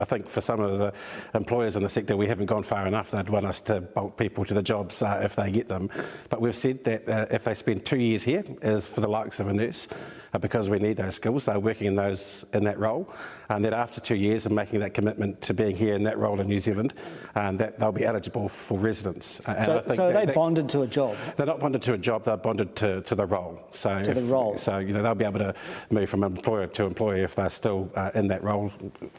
I think for some of the employers in the sector, we haven't gone far enough. They'd want us to bolt people to the jobs if they get them. But we've said that if they spend 2 years here, is for the likes of a nurse, because we need those skills, they're working in that role, and that after 2 years of making that commitment to being here in that role in New Zealand, that they'll be eligible for residence. So are they bonded to a job? They're not bonded to a job, they're bonded to the role. So the role. So they'll be able to move from employer to employer if they're still in that role.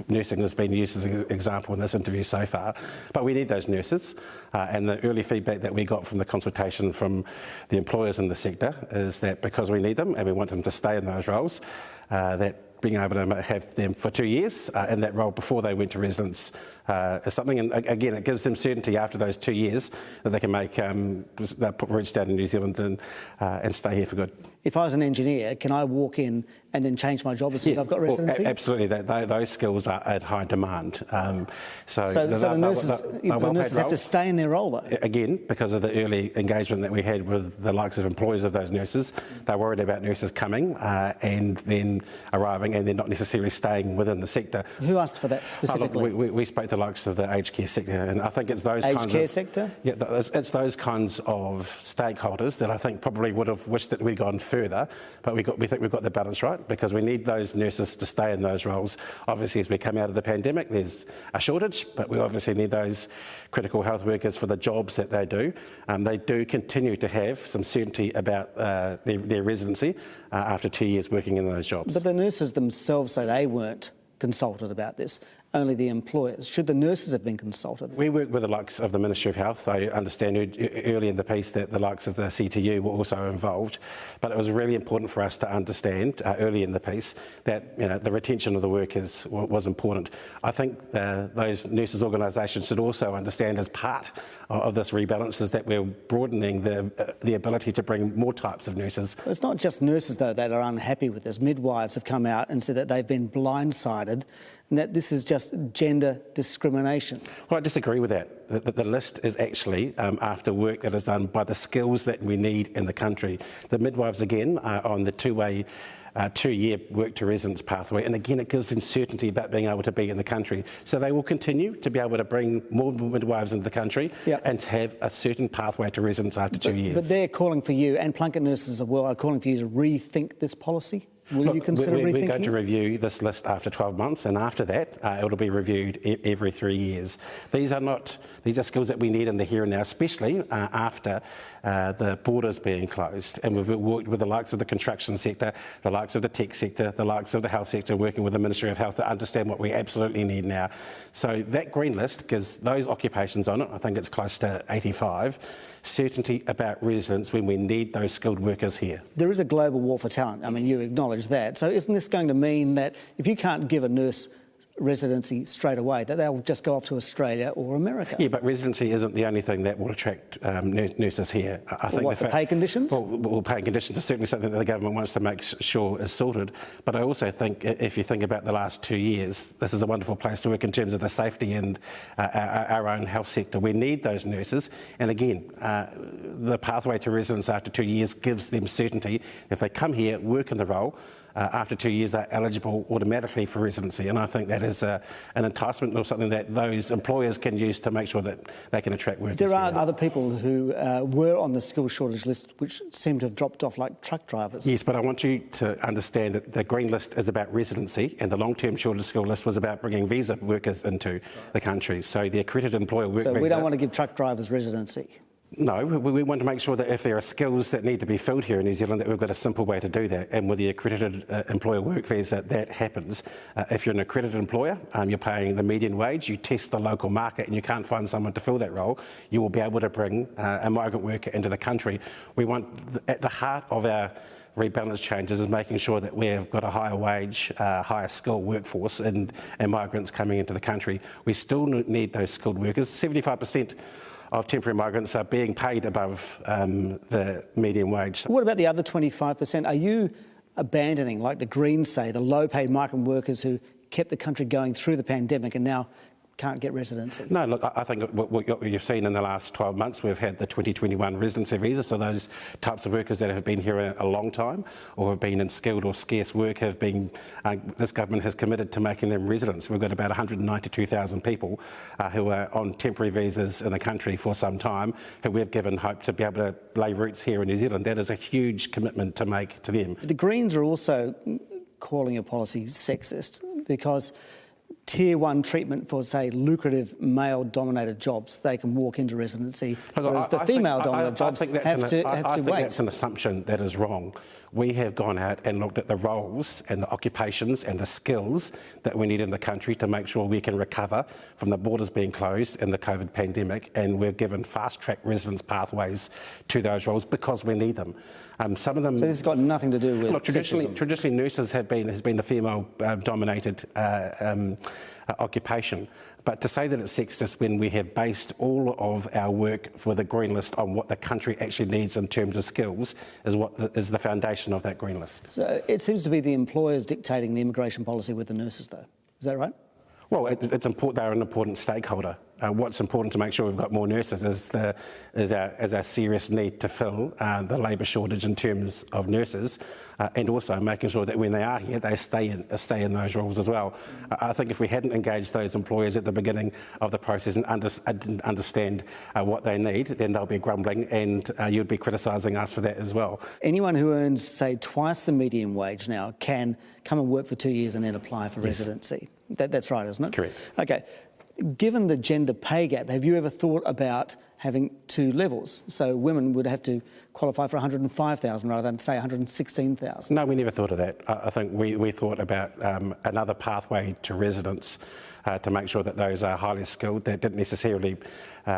Nursing has been used as an example in this interview so far. But we need those nurses, and the early feedback that we got from the consultation from the employers in the sector is that because we need them and we want them to stay in those roles, that being able to have them for 2 years in that role before they went to residence is something, and again, it gives them certainty after those 2 years that they can make, they'll put roots down in New Zealand and stay here for good. If I was an engineer, can I walk in and then change my job as soon as I've got residency? Well, absolutely, those skills are at high demand. So the nurses have to stay in their role though? Again, because of the early engagement that we had with the likes of employers of those nurses, they're worried about nurses coming and then arriving and then not necessarily staying within the sector. Who asked for that specifically? We spoke to the likes of the aged care sector, and I think it's those aged care sector? Yeah, it's those kinds of stakeholders that I think probably would have wished that we'd gone further, but we think we've got the balance right, because we need those nurses to stay in those roles. Obviously, as we come out of the pandemic, there's a shortage, but we obviously need those critical health workers for the jobs that they do. They do continue to have some certainty about their residency after 2 years working in those jobs. But the nurses themselves say they weren't consulted about this, only the employers. Should the nurses have been consulted? We work with the likes of the Ministry of Health. I understand early in the piece that the likes of the CTU were also involved, but it was really important for us to understand early in the piece that the retention of the workers was important. I think those nurses' organisations should also understand as part of this rebalance is that we're broadening the ability to bring more types of nurses. It's not just nurses though that are unhappy with this. Midwives have come out and said that they've been blindsided and that this is just gender discrimination. Well, I disagree with that. The list is actually after work that is done by the skills that we need in the country. The midwives, again, are on the two-way 2-year work to residence pathway, and again it gives them certainty about being able to be in the country. So they will continue to be able to bring more midwives into the country and to have a certain pathway to residence after 2 years. But they're calling for you, and Plunket nurses as well, are calling for you to rethink this policy? Will you consider rethinking? We're going to review this list after 12 months, and after that, it'll be reviewed every 3 years. These are skills that we need in the here and now, especially after the borders being closed. And we've worked with the likes of the construction sector, the likes of the tech sector, the likes of the health sector, working with the Ministry of Health to understand what we absolutely need now. So that green list gives those occupations on it, I think it's close to 85, certainty about residence when we need those skilled workers here. There is a global war for talent. I mean, you acknowledge that. So isn't this going to mean that if you can't give a nurse residency straight away, that they'll just go off to Australia or America? Yeah, but residency isn't the only thing that will attract nurses here. I think the pay conditions? Well, pay conditions are certainly something that the government wants to make sure is sorted. But I also think if you think about the last 2 years, this is a wonderful place to work in terms of the safety and our own health sector. We need those nurses. And again, the pathway to residence after 2 years gives them certainty. If they come here, work in the role, after 2 years they're eligible automatically for residency, and I think that is an enticement or something that those employers can use to make sure that they can attract workers. There are other people who were on the skills shortage list which seem to have dropped off, like truck drivers. Yes, but I want you to understand that the green list is about residency and the long-term shortage skill list was about bringing visa workers into the country. So the accredited employer work visa... So we don't want to give truck drivers residency? No, we want to make sure that if there are skills that need to be filled here in New Zealand, that we've got a simple way to do that. And with the accredited employer work visa, that happens. If you're an accredited employer, you're paying the median wage, you test the local market and you can't find someone to fill that role, you will be able to bring a migrant worker into the country. We want, at the heart of our rebalance changes is making sure that we've got a higher wage, higher skilled workforce and migrants coming into the country. We still need those skilled workers. 75% of temporary migrants are being paid above the median wage. What about the other 25%? Are you abandoning, like the Greens say, the low-paid migrant workers who kept the country going through the pandemic and now can't get residency? No, look, I think what you've seen in the last 12 months, we've had the 2021 residency visa, so those types of workers that have been here a long time or have been in skilled or scarce work have been, this government has committed to making them residents. We've got about 192,000 people who are on temporary visas in the country for some time, who we've given hope to be able to lay roots here in New Zealand. That is a huge commitment to make to them. The Greens are also calling your policy sexist because Tier 1 treatment for, say, lucrative male-dominated jobs, they can walk into residency, whereas the female-dominated jobs have to wait. I think that's an assumption that is wrong. We have gone out and looked at the roles and the occupations and the skills that we need in the country to make sure we can recover from the borders being closed and the COVID pandemic, and we've given fast-track residence pathways to those roles because we need them. Some of them. So this has got nothing to do with. Look, traditionally nurses has been a female-dominated occupation. But to say that it's sexist when we have based all of our work for the Green List on what the country actually needs in terms of skills is the foundation of that Green List. So it seems to be the employers dictating the immigration policy with the nurses, though. Is that right? Well, it's important. They're an important stakeholder. What's important to make sure we've got more nurses is our serious need to fill the labour shortage in terms of nurses, and also making sure that when they are here, they stay in those roles as well. I think if we hadn't engaged those employers at the beginning of the process and didn't understand what they need, then they'll be grumbling, and you'd be criticising us for that as well. Anyone who earns, say, twice the median wage now can come and work for 2 years and then apply for residency. That's right, isn't it? Correct. Okay. Given the gender pay gap, have you ever thought about having two levels? So women would have to qualify for 105,000 rather than, say, 116,000. No, we never thought of that. I think we thought about another pathway to residence to make sure that those are highly skilled that didn't necessarily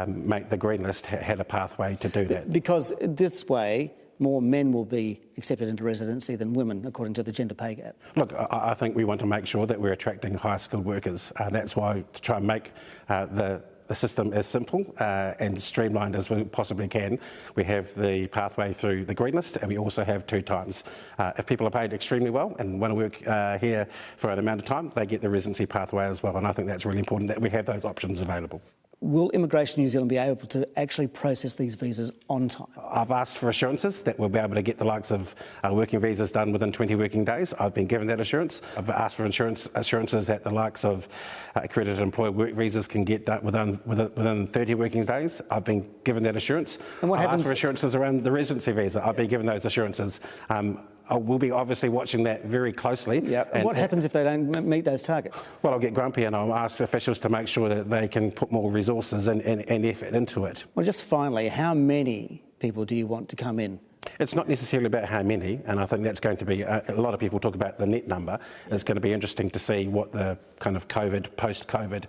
make the Green List had a pathway to do that. Because this way, more men will be accepted into residency than women, according to the gender pay gap. Look, I think we want to make sure that we're attracting high-skilled workers. That's why to try and make the system as simple and streamlined as we possibly can. We have the pathway through the Green List, and we also have 2 times. If people are paid extremely well and want to work here for an amount of time, they get the residency pathway as well, and I think that's really important that we have those options available. Will Immigration New Zealand be able to actually process these visas on time? I've asked for assurances that we'll be able to get the likes of working visas done within 20 working days. I've been given that assurance. I've asked for assurances that the likes of accredited employer work visas can get done within 30 working days. I've been given that assurance. And what happens? I've asked for assurances around the residency visa. I've been given those assurances. We'll be obviously watching that very closely. Yeah. And what happens if they don't meet those targets? Well, I'll get grumpy and I'll ask officials to make sure that they can put more resources and effort into it. Well, just finally, how many people do you want to come in? It's not necessarily about how many, and I think that's going to be, a lot of people talk about the net number. It's going to be interesting to see what the kind of post-COVID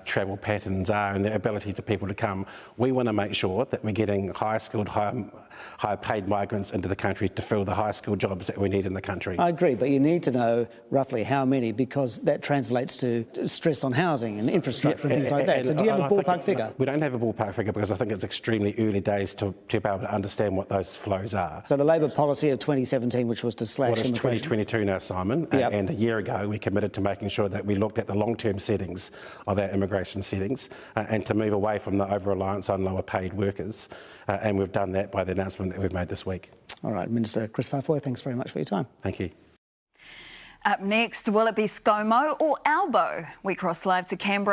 travel patterns are and the ability to people to come. We want to make sure that we're getting high-skilled, high-paid migrants into the country to fill the high-skilled jobs that we need in the country. I agree, but you need to know roughly how many, because that translates to stress on housing and infrastructure and things like that. So do you have a ballpark figure? We don't have a ballpark figure because I think it's extremely early days to be able to understand what those flows are. So the Labor policy of 2017, which was to slash immigration. Well, it's 2022 now, Simon, yep. And a year ago we committed to making sure that we looked at the long-term settings of our immigration settings and to move away from the over-reliance on lower-paid workers, and we've done that by the announcement that we've made this week. All right, Minister Kris Faafoi, thanks very much for your time. Thank you. Up next, will it be ScoMo or Albo? We cross live to Canberra.